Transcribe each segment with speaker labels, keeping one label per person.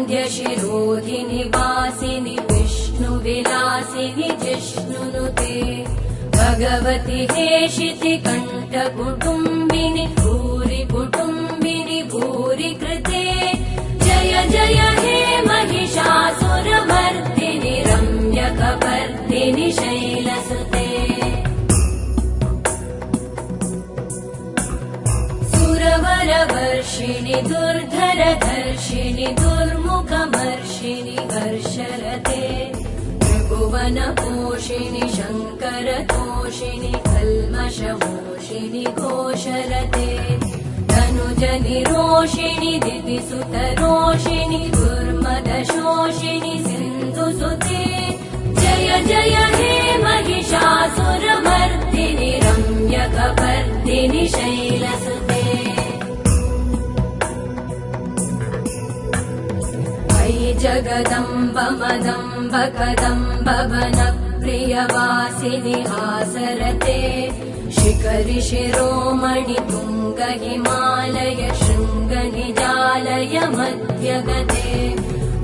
Speaker 1: श्रीवरविन्द्यशिरोधिनि वासिनि विष्णुविलासिनि जिष्णुनुते भगवति हेशिति कण्ठकुटुम्बिनि भूरि कुटुम्बिनि भूरि कृते जय जय हे महिषासुरमर्दिनि रम्यकपर्दिनि शैलसुते सुरवरवर्षिणि दुर्धरधर्षिणि दुर्मुखमर्षिणि हर्षरते त्रिभुवनपोषिणि शङ्करतोषिणि कल्मषमोषिणि घोषरते धनुजनिरोषिणि दितिसुतरोषिणि दुर्मदशोषिणि सिन्धुसुते जय जय हे महिषासुरमर्दिनि रम्यकपर्दिनि शैलसुते जगदम्ब मदम्ब कदम्ब वनप्रियवासिनि हासरते शिखरि शिरोमणि तुङ्ग हिमालय शृङ्ग निजालय मध्यगते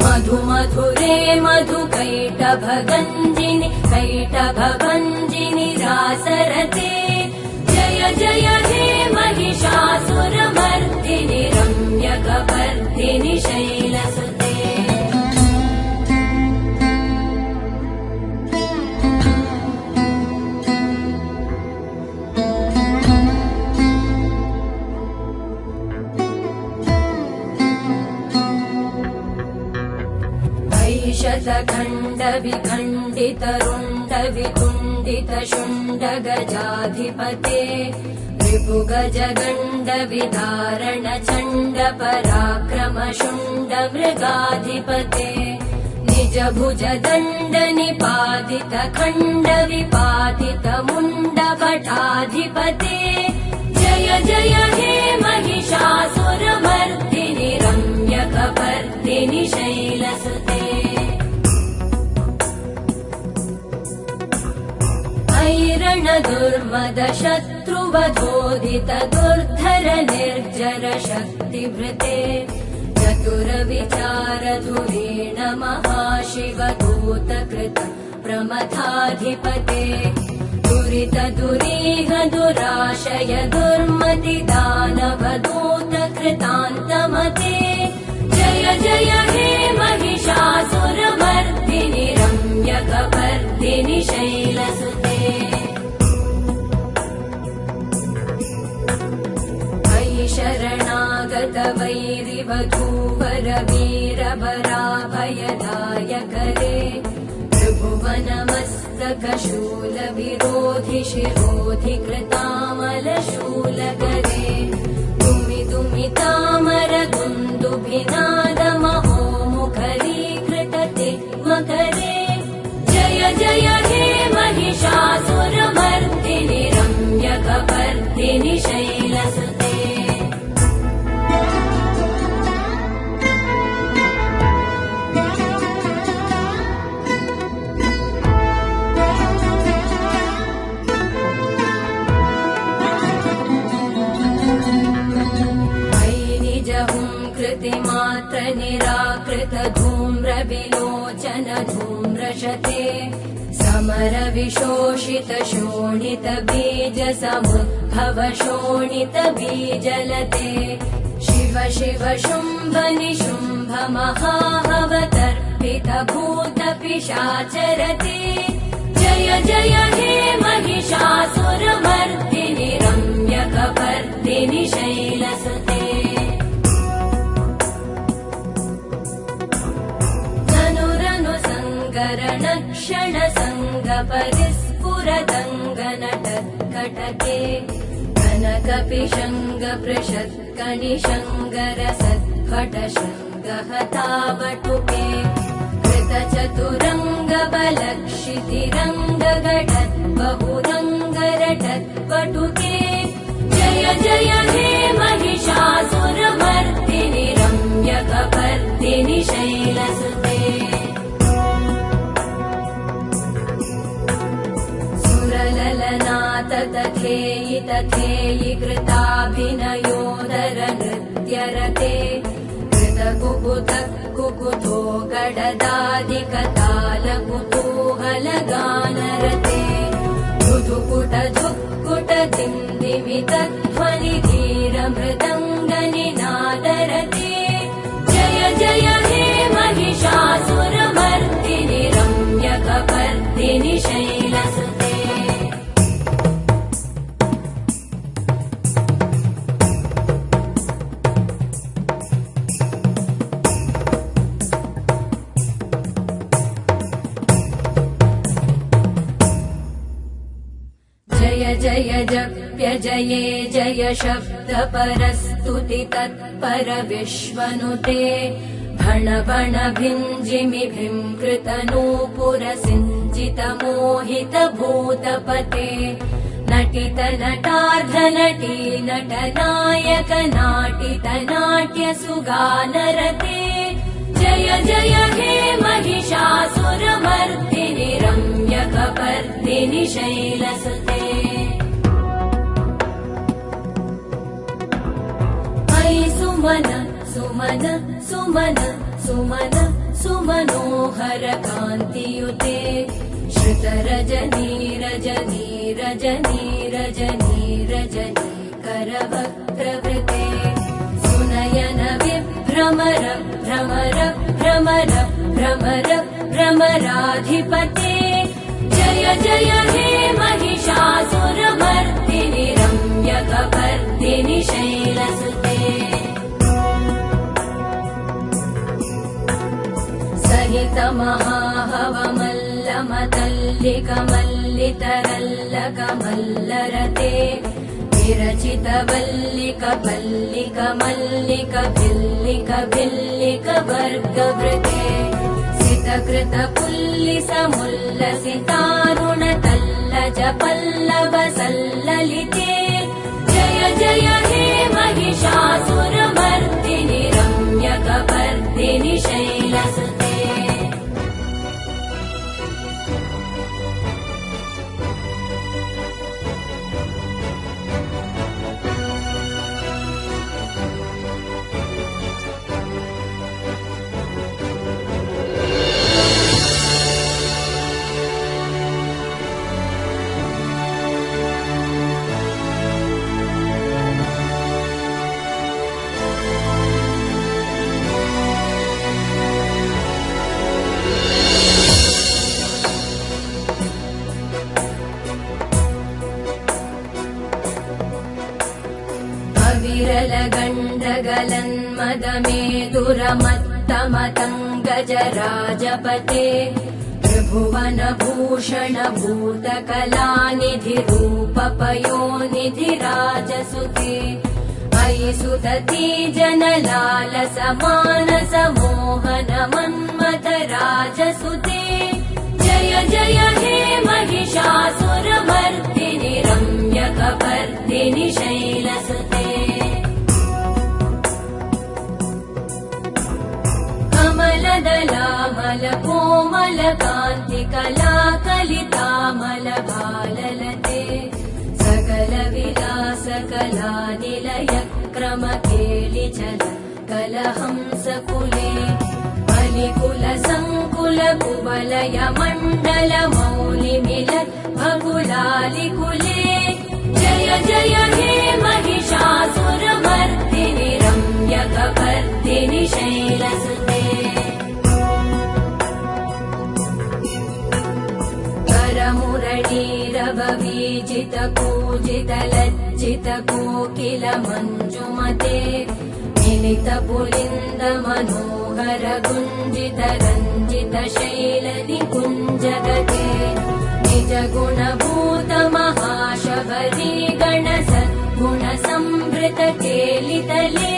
Speaker 1: मधु मधुरे मधुकैटभगञ्जिनि कैटभभञ्जिनि रासरते जय जय हे महिषासुरमर्दिनि रम्यकपर्दिनि शैलसुते शतखण्ड विखण्डित रुण्ड वितुण्डित शुण्ड गजाधिपते रिपुगज गण्ड विदारण चण्ड पराक्रम शुण्ड मृगाधिपते निज भुज दण्ड निपातित खण्ड विपातित मुण्ड भटाधिपते जय जय हे महिषासुरमर्दिनि रम्यकपर्दिनि शैलसुते ऐरण दुर्मद शत्रुवधोदित दुर्धर निर्जर शक्तिभृते चतुर विचार धुरेण महाशिव दूतकृत प्रमथाधिपते दुरित दुरीह दुराशय दुर्मति दानव दूत कृतान्तमते जय जय हे महिषासुरमर्दिनि रम्यकपर्दिनि शैलसुते शरणागत वैरिवधूवर वीरवराभयदायकरे त्रिभुवनमस्तक शूल विरोधि शिरोधि कृतामल शूलकरे दुमि दुमि तामर दुन्दुभिनाद महो मुखरीकृतते मकरे जय जय हे महिषासुरमर्दिनि रम्यकपर्दिनि शैलसुते मात्र निराकृत धूम्र विलोचन धूम्रशते समर विशोषित शोणित बीज समुद्भव शोणित बीजलते शिव शिव शुम्भ निशुम्भ महाहवतर्पित भूत पिशाचरते जय जय हे महिषासुरमर्दिनि रम्यकपर्दिनि शैलसुते क्षण संग परिस्फुरदङ्गनटत्कटके कनकपिशङ्ग पृषत्कनिशङ्गर सत्फट शृङ्गहतावटुके कृतचतुरङ्ग बलक्षितिरङ्ग घटत् बहुरङ्गरटत्पटुके जय जय हे महिषासुरमर्दिनि रम्यकपर्दिनि शैलसुते तथेयि तथेयि कृताभिनयोदर नृत्यरते कृत कुकुतो गडदादिकतालकुतूहलगानरते मृदुकुट झुक्कुट दिन्दिमितध्वनि धीरमृदङ्गनिनादरते जय जय हे महिषासुरमर्दिनि रम्यकपर्दिनि शैलसुते जय जप्य जये जय शब्द परस्तुति तत्पर विश्वनुते भण भण भिञ्जिमिभिं कृतनूपुर सिञ्चित मोहित भूतपते नटित नटार्ध नटी नटनायक नाटित नाट्य सुगानरते जय जय हे महिषासुरमर्दिनि रम्यकपर्दिनि शैलसुते सुमन सुमन सुमन सुमन सुमनोहर कान्तियुते श्रुत रजनी रजनी रजनी रजनी रजनी करवक्त्रवृते सुनयन विभ्रमर भ्रमर भ्रमर भ्रमर भ्रमराधिपते जय जय हे महिषासुरमर्दिनि रम्यकपर्दिनि शैलसुते सहित महाहवमल्लमतल्लिकमल्लितरल्लकमल्लरते विरचित वल्लिक पल्लिक मल्लिक भिल्लिक भिल्लिक वर्गवृते सितकृत पुल्लिस मुल्लसितारुण तल्लज पल्लव सल्ललिते जय जय हे महिषासुरमर्दिनि रम्यकपर्दिनि शैलसुते विरलगण्डगलन्मदमेदुरमत्तमतङ्गजराजपते त्रिभुवनभूषण भूतकलानिधिरूपपयोनिधिराजसुते अयि सुदती जनलालस मानस मोहन मन्मथ राजसुते जय जय हे महिषासुरमर्दिनि रम्यकपर्दिनि शैलसुते कमलदलामल कोमल कान्ति कलाकलितामल भाललते सकल विलास कलानिलय क्रम केलिचल कलहंसकुले बलिकुल संकुल कुवलय मण्डल मौलिमिलत् भकुलालिकुले जय जय हे महिषासुरमर्दिनि रम्यकपर्दिनि शैलसुते करमुरळीरववीजित कूजित लज्जित कोकिल मञ्जुमते मिलित पुलिन्द मनोहर गुञ्जित रञ्जित शैल निकुञ्जगते निज गुणभूत महाशबरी गण सद्गुण संवृत केलितले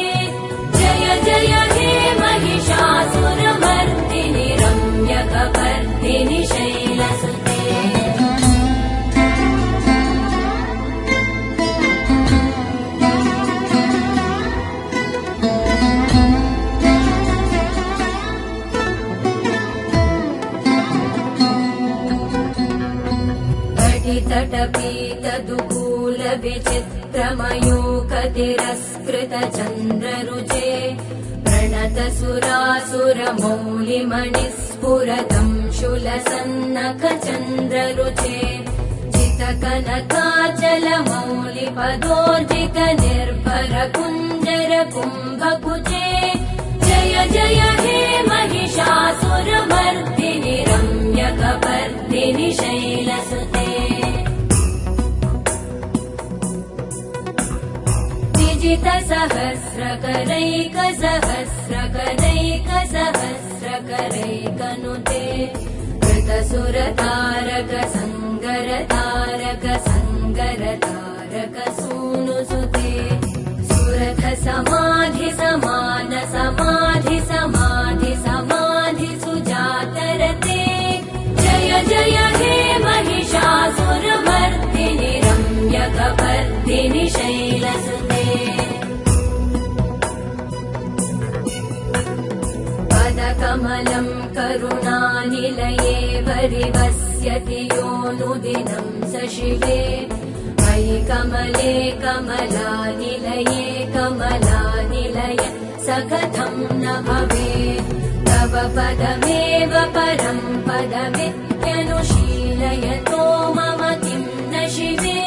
Speaker 1: जय जय हे महिषासुरमर्दिनि रम्यकपर्दिनि शैलसुते तटपीतदुकूल विचित्रमयूख तिरस्कृत चन्द्ररुचे प्रणतसुरासुरमौलिमणिस्फुरतं शूलसन्नखचन्द्ररुचे चितकनकाचलमौलिपदोर्जितनिर्भरकुञ्जरकुम्भकुचे जय जय हे महिषासुरमर्दिनि रम्यकपर्दिनि शैलसुते विजितसहस्रकरैकसहस्रकरैकसहस्रकरैकनुते कृतसुरतारक सङ्गरतारक सङ्गरतारक सूनुसुते सुरथ समाधि समान समाधि समाधि समाधि सुजातरते जय जय हे महिषासुरमर्दिनि रम्यकपर्दिनि शैलसुते पदकमलं करुणानिलये वरिवस्यति योऽनुदिनं स शिवे मयि कमले कमलानिलये कमलानिलय स कथं न भवेत् तव पदमेव परं पदमित्यनुशीलयतो मम किं न शिवे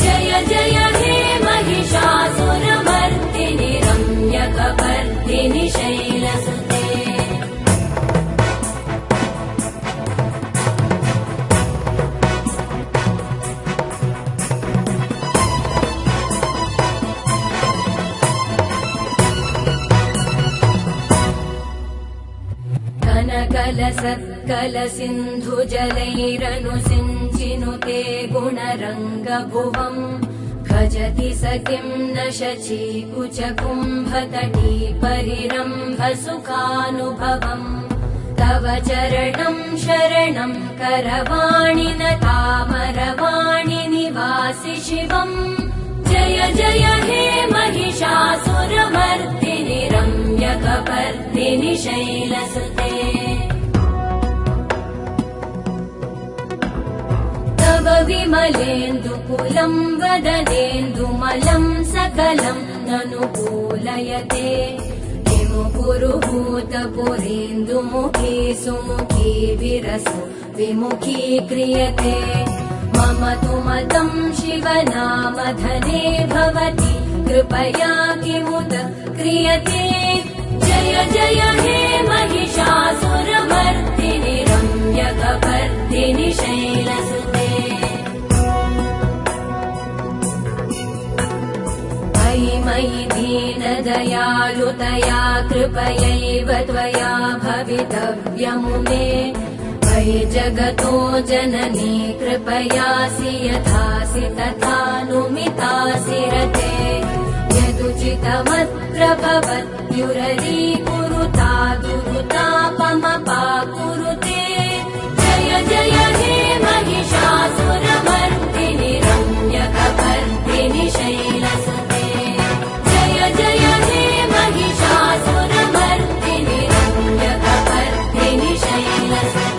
Speaker 1: जय जय हे महिषासुरमर्दिनि रम्यकपर्दिनि शैलसुते कनकलसत्कलसिन्धुजलैरनुसिञ्चिनुते गुणरङ्गभुवम् भजति स किं न शचीकुचकुम्भतटी परिरम्भसुखानुभवम् तव चरणं शरणं करवाणि न तामरवाणि निवासि शिवम् जय जय हे महिषासुरमर्दिनि रम्यकपर्दिनि शैलसुते तव विमलेन्दुकुलं वदनेन्दुमलं सकलं ननुकूलयते किमु पुरुहूतपुरेन्दुमुखी सुमुखी विरसो विमुखी क्रियते मम तु मतं शिवनामधने भवति कृपया किमुत क्रियते जय जय हे महिषासुरमर्दिनि रम्यकपर्दिनि शैलसुते मयि मयि दीनदयालुतया कृपयैव त्वया भवितव्यमुमे मयि जगतो जननी कृपयासि यथासि तथानुमितासि रते यदुचितमत्र भवत्युररीकुरुता दुरुतापमपाकुरुते जय जय हे महिषासुरमर्दिनि रम्यकपर्दिनि शैलसुते जय जय हे महिषासुरमर्दिनि रम्यकपर्दिनि शैलसुते